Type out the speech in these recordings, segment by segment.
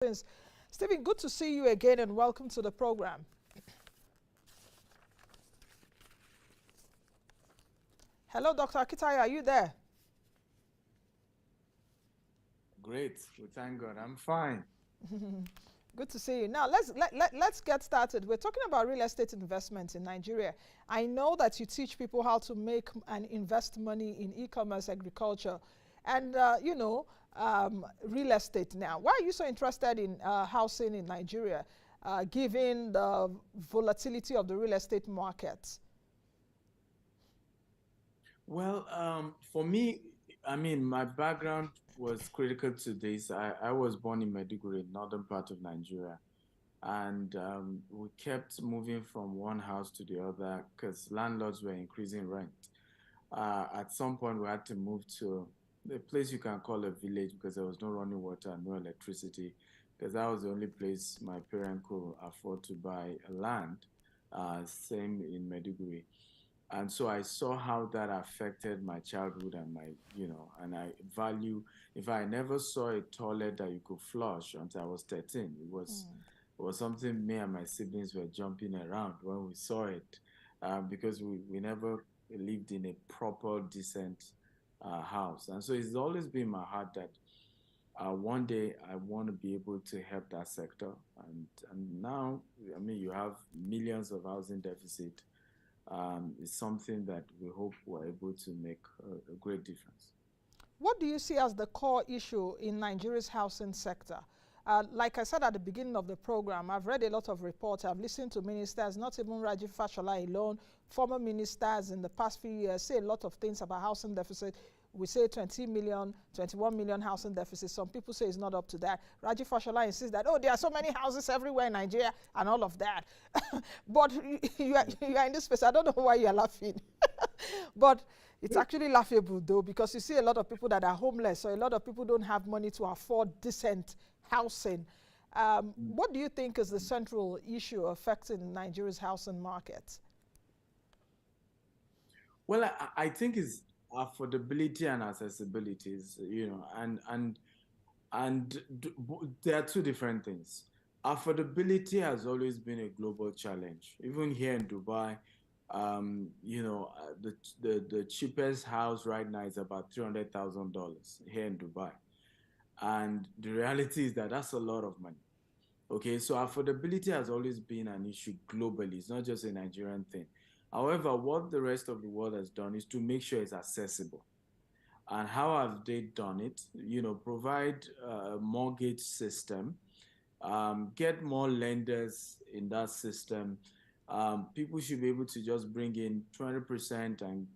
Things. Stephen, good to see you again and welcome to the program. Hello, Dr. Akitayo, are you there? Great. Well, thank God. I'm fine. Good to see you. Now, let's get started. We're talking about real estate investment in Nigeria. I know that you teach people how to make and invest money in e-commerce, agriculture, and real estate. Now, why are you so interested in housing in Nigeria, given the volatility of the real estate market? Well, for me, I mean, my background was critical to this. I was born in Meduguri, northern part of Nigeria, and we kept moving from one house to the other because landlords were increasing rent. At some point, we had to move to a place you can call a village because there was no running water and no electricity, because that was the only place my parents could afford to buy land. Same in Meduguri. And so I saw how that affected my childhood and and I value, if I never saw a toilet that you could flush until I was 13. It was something me and my siblings were jumping around when we saw it, because we never lived in a proper, decent house. And so it's always been my heart that one day I want to be able to help that sector. And now, I mean, you have millions of housing deficit. Is something that we hope we're able to make a great difference. What do you see as the core issue in Nigeria's housing sector? Like I said at the beginning of the program, I've read a lot of reports. I've listened to ministers, not even Rajiv Fashola alone, former ministers in the past few years say a lot of things about housing deficit. We say 20 million, 21 million housing deficit. Some people say it's not up to that. Rajiv Fashola insists that, oh, there are so many houses everywhere in Nigeria and all of that. But you are in this space. I don't know why you are laughing. But it's actually laughable, though, because you see a lot of people that are homeless, so a lot of people don't have money to afford decent housing. What do you think is the central issue affecting Nigeria's housing market? Well, I think it's affordability and accessibility, and there are two different things. Affordability has always been a global challenge. Even here in Dubai, the cheapest house right now is about $300,000 here in Dubai, and the reality is that that's a lot of money. Okay, so affordability has always been an issue globally. It's not just a Nigerian thing. However, what the rest of the world has done is to make sure it's accessible. And how have they done it? Provide a mortgage system, get more lenders in that system. People should be able to just bring in 20% and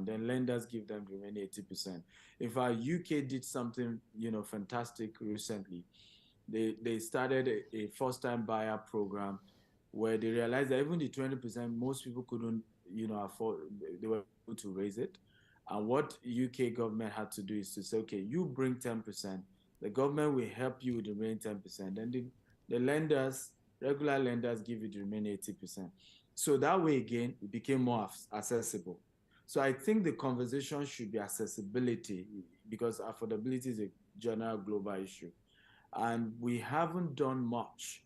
then lenders give them the remaining 80%. In fact, UK did something, fantastic recently. They started a first-time buyer program where they realized that even the 20% most people couldn't afford. They were able to raise it, and what UK government had to do is to say, okay, you bring 10%, the government will help you with the remaining 10%, and the lenders, regular lenders, give you the remaining 80%. So that way again it became more accessible. So I think the conversation should be accessibility, because affordability is a general global issue, and we haven't done much.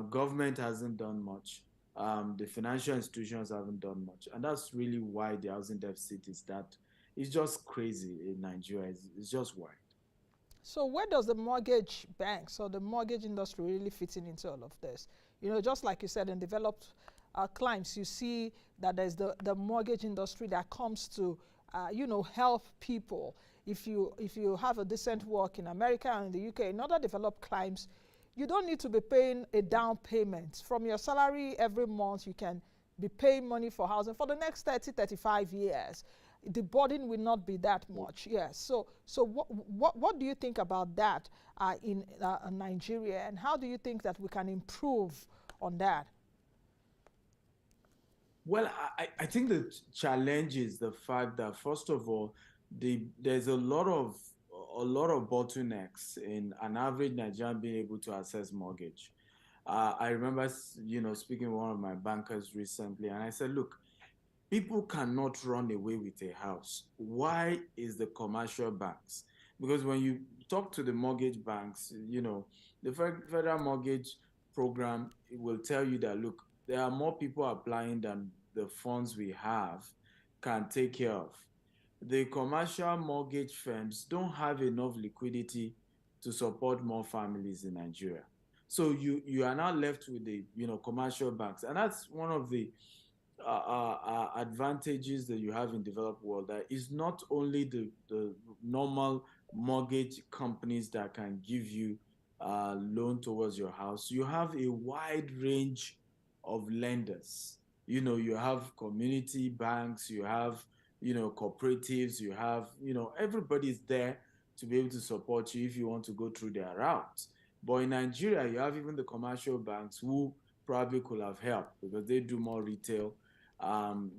Government hasn't done much. The financial institutions haven't done much, and that's really why the housing deficit is that. It's just crazy in Nigeria. It's just wide. So where does the mortgage banks or the mortgage industry really fit in into all of this? Just like you said, in developed climes, you see that there's the mortgage industry that comes to, help people. If you have a decent work in America and in the UK, in other developed climes, you don't need to be paying a down payment. From your salary every month, you can be paying money for housing for the next 30, 35 years. The burden will not be that much. Yes. So what do you think about that in Nigeria, and how do you think that we can improve on that? Well, I think the challenge is the fact that, first of all, there's a lot of bottlenecks in an average Nigerian being able to access mortgage. I remember, speaking with one of my bankers recently, and I said, look, people cannot run away with a house. Why is the commercial banks? Because when you talk to the mortgage banks, The federal mortgage program will tell you that, look, there are more people applying than the funds we have can take care of. The commercial mortgage firms don't have enough liquidity to support more families in Nigeria. So you are now left with the commercial banks, and that's one of the advantages that you have in developed world. That is not only the normal mortgage companies that can give you loan towards your house. You have a wide range of lenders. You have community banks, you have cooperatives, you have everybody's there to be able to support you if you want to go through their route. But in Nigeria, you have even the commercial banks who probably could have helped because they do more retail.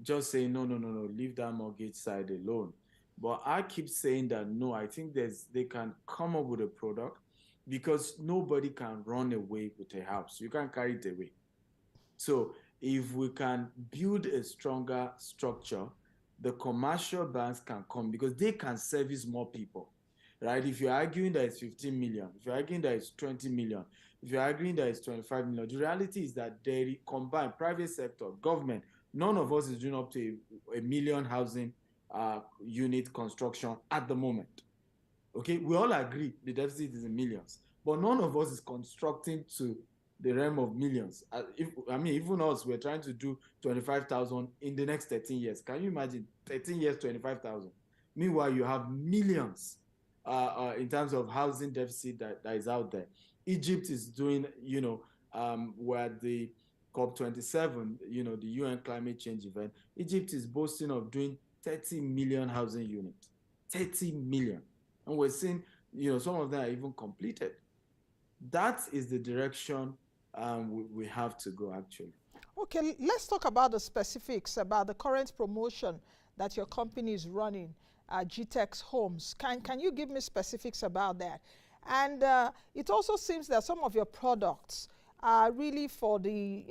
Just saying no, no, no, no, leave that mortgage side alone. But I keep saying that no, I think they can come up with a product because nobody can run away with a house. You can't carry it away. So if we can build a stronger structure, the commercial banks can come because they can service more people, right? If you're arguing that it's 15 million, if you're arguing that it's 20 million, if you're arguing that it's 25 million, the reality is that they combine private sector, government. None of us is doing up to a million housing unit construction at the moment. Okay, we all agree the deficit is in millions, but none of us is constructing to the realm of millions. Even us, we're trying to do 25,000 in the next 13 years. Can you imagine 13 years, 25,000? Meanwhile, you have millions in terms of housing deficit that is out there. Egypt is doing, where the COP27, the UN climate change event, Egypt is boasting of doing 30 million housing units. 30 million. And we're seeing, some of them are even completed. That is the direction we have to go, actually. Okay, let's talk about the specifics about the current promotion that your company is running, GtextHomes. Can you give me specifics about that? And it also seems that some of your products are really for the,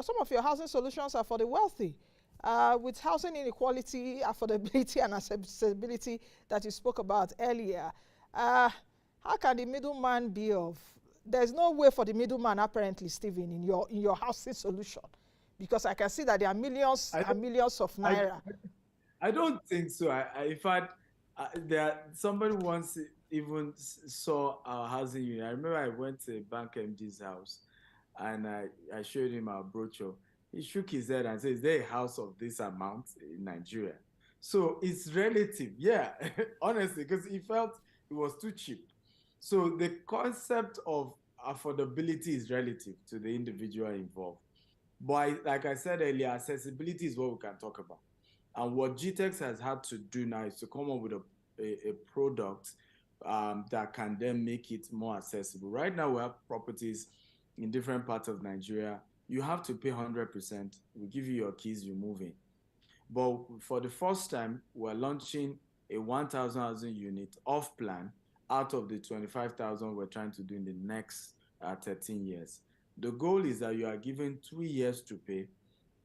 some of your housing solutions are for the wealthy. With housing inequality, affordability, and accessibility that you spoke about earlier, how can the middleman be of? There's no way for the middleman, apparently, Stephen, in your housing solution, because I can see that there are millions and millions of naira. I don't think so. In fact, somebody once even saw our housing unit. I remember I went to Bank MD's house, and I showed him our brochure. He shook his head and said, "Is there a house of this amount in Nigeria?" So it's relative, yeah, honestly, because he felt it was too cheap. So the concept of affordability is relative to the individual involved. But like I said earlier, accessibility is what we can talk about. And what GTEX has had to do now is to come up with a product that can then make it more accessible. Right now, we have properties in different parts of Nigeria. You have to pay 100%. We give you your keys, you move in. But for the first time, we're launching a 1,000 housing unit off plan out of the 25,000 we're trying to do in the next 13 years. The goal is that you are given 3 years to pay.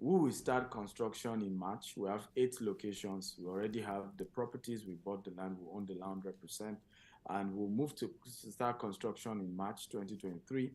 We will start construction in March. We have 8 locations. We already have the properties. We bought the land. We own the land 100%. And we'll move to start construction in March 2023.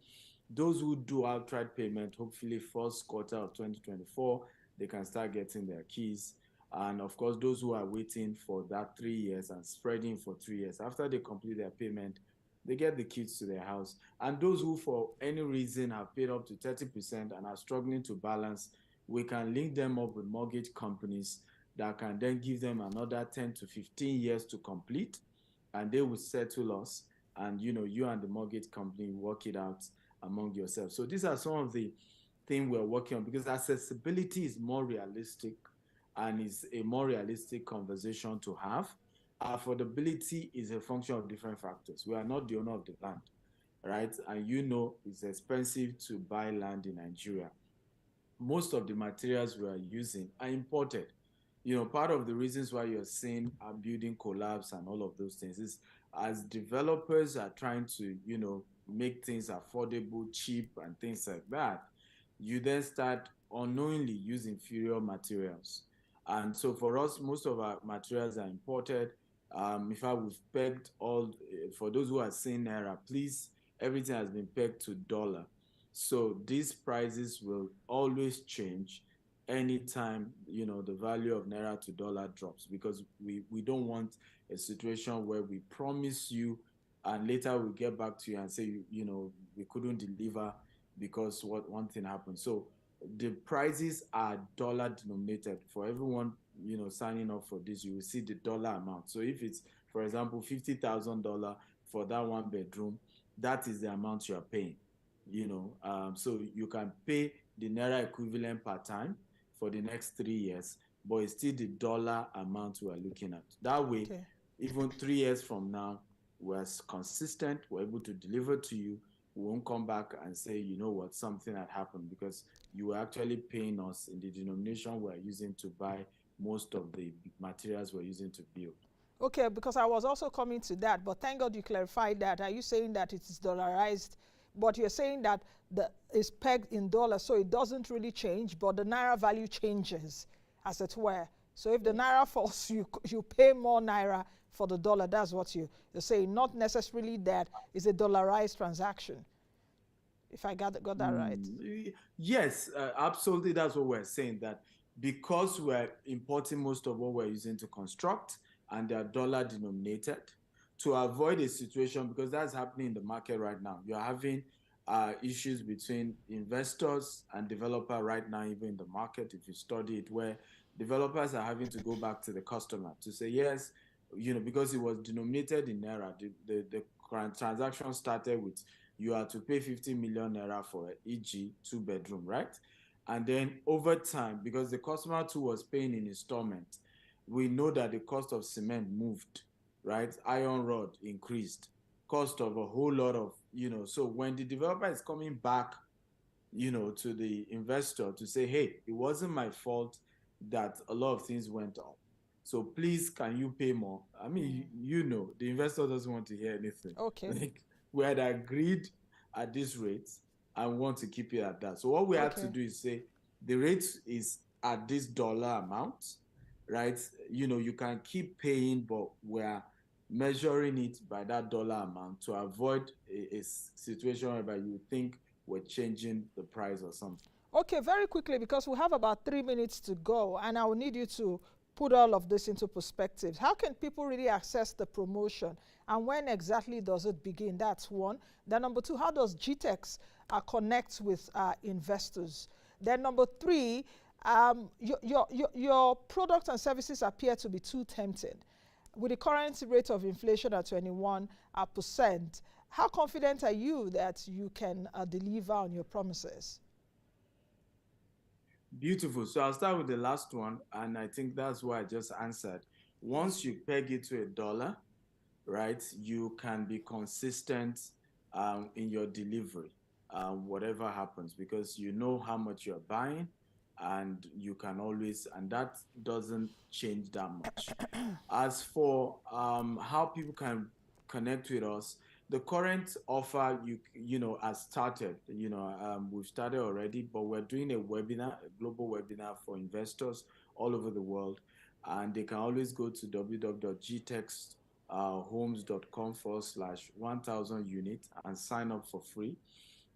Those who do outright payment, hopefully first quarter of 2024, they can start getting their keys. And of course, those who are waiting for that 3 years and spreading for 3 years, after they complete their payment, they get the keys to their house. And those who, for any reason, have paid up to 30% and are struggling to balance, we can link them up with mortgage companies that can then give them another 10 to 15 years to complete, and they will settle us. And you and the mortgage company work it out among yourselves. So these are some of the things we're working on, because accessibility is more realistic and is a more realistic conversation to have. Affordability is a function of different factors. We are not the owner of the land, right? And it's expensive to buy land in Nigeria. Most of the materials we are using are imported. Part of the reasons why you're seeing our building collapse and all of those things is as developers are trying to, make things affordable, cheap, and things like that, you then start unknowingly using inferior materials. And so for us, most of our materials are imported. In fact, we've pegged all, for those who are seeing Naira, please everything has been pegged to dollar. So these prices will always change anytime, the value of naira to dollar drops, because we don't want a situation where we promise you and later we get back to you and say, we couldn't deliver because one thing happened. So the prices are dollar denominated. For everyone, signing up for this, you will see the dollar amount. So if it's, for example, $50,000 for that one bedroom, that is the amount you are paying. So you can pay the naira equivalent per time for the next 3 years, but it's still the dollar amount we are looking at. That way, Okay. even 3 years from now, we're consistent, we're able to deliver to you. We won't come back and say, you know what, something had happened, because you were actually paying us in the denomination we're using to buy most of the materials we're using to build. Okay, because I was also coming to that, but thank God you clarified that. Are you saying that it is dollarized, but you're saying that it's pegged in dollars, so it doesn't really change, but the naira value changes, as it were. So if the naira falls, you pay more naira for the dollar. That's what you're saying. Not necessarily that it's a dollarized transaction. If I got that right. Yes, absolutely. That's what we're saying, that because we're importing most of what we're using to construct and they're dollar denominated, to avoid a situation, because that's happening in the market right now. You're having issues between investors and developer right now, even in the market, if you study it, where developers are having to go back to the customer to say, yes, because it was denominated in naira, the current transaction started with, you are to pay 50 million naira for e.g. 2-bedroom, right? And then over time, because the customer too was paying in installment, we know that the cost of cement moved, right? Iron rod increased, cost of a whole lot of, so when the developer is coming back, to the investor to say, hey, it wasn't my fault that a lot of things went up. So please, can you pay more? I mean, the investor doesn't want to hear anything. Okay. Like, we had agreed at this rate and want to keep it at that. So what we had to do is say, the rate is at this dollar amount, right? You can keep paying, but we're measuring it by that dollar amount to avoid a situation whereby you think we're changing the price or something. Okay, very quickly, because we have about 3 minutes to go, and I will need you to put all of this into perspective. How can people really access the promotion, and when exactly does it begin? That's one. Then number two, how does GTEx connect with investors? Then number three, your products and services appear to be too tempting. With the current rate of inflation at 21%, how confident are you that you can deliver on your promises? Beautiful. So I'll start with the last one, and I think that's why I just answered. Once you peg it to a dollar, right, you can be consistent in your delivery, whatever happens, because you know how much you're buying, and you can always, and that doesn't change that much. As for how people can connect with us, the current offer, has started. We've started already, but we're doing a webinar, a global webinar for investors all over the world, and they can always go to www.GtextHomes.com/1000 units and sign up for free.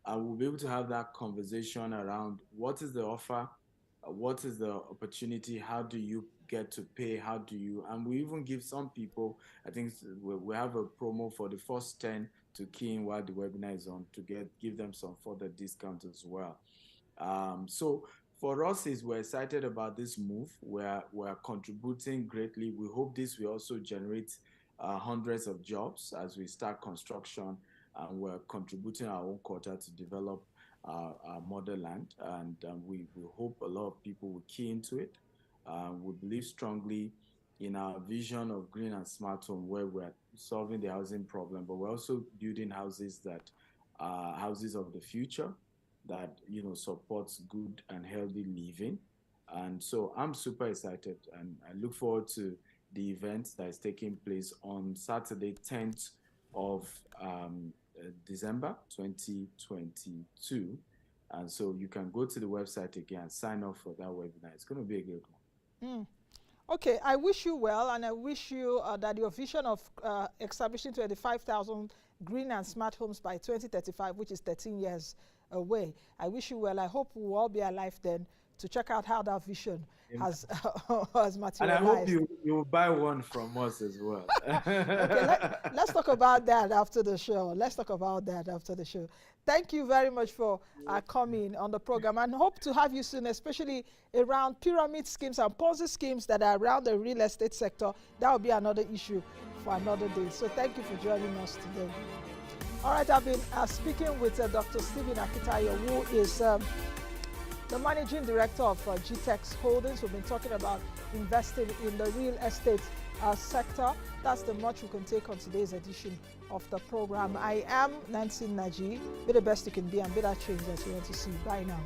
And we'll be able to have that conversation around what is the offer, what is the opportunity, how do you get to pay, how do you, and we even give some people, I think we have a promo for the first 10 to key in while the webinar is on, to give them some further discount as well. So for us, we're excited about this move. We're contributing greatly. We hope this will also generate hundreds of jobs as we start construction, and we're contributing our own quota to develop our motherland, and we hope a lot of people will key into it. We believe strongly in our vision of green and smart home, where we're solving the housing problem, but we're also building houses that are houses of the future, that supports good and healthy living. And so I'm super excited, and I look forward to the event that is taking place on Saturday, 10th of December 2022. And so you can go to the website again and sign up for that webinar. It's going to be a great one. Okay, I wish you well, and I wish you that your vision of establishing 25,000 green and smart homes by 2035, which is 13 years away. I wish you well. I hope we'll all be alive then to check out how that vision has materialized. And I hope you will buy one from us as well. Okay, let's talk about that after the show. Thank you very much for coming on the program, and hope to have you soon, especially around pyramid schemes and Ponzi schemes that are around the real estate sector. That will be another issue for another day. So thank you for joining us today. All right, I've been speaking with Dr. Stephen Akitayo, who is the managing director of GtextHomes Holdings. We've been talking about investing in the real estate sector. That's the much we can take on today's edition of the program. I am Nancy Naji. Be the best you can be and be that change that you want to see. Bye now.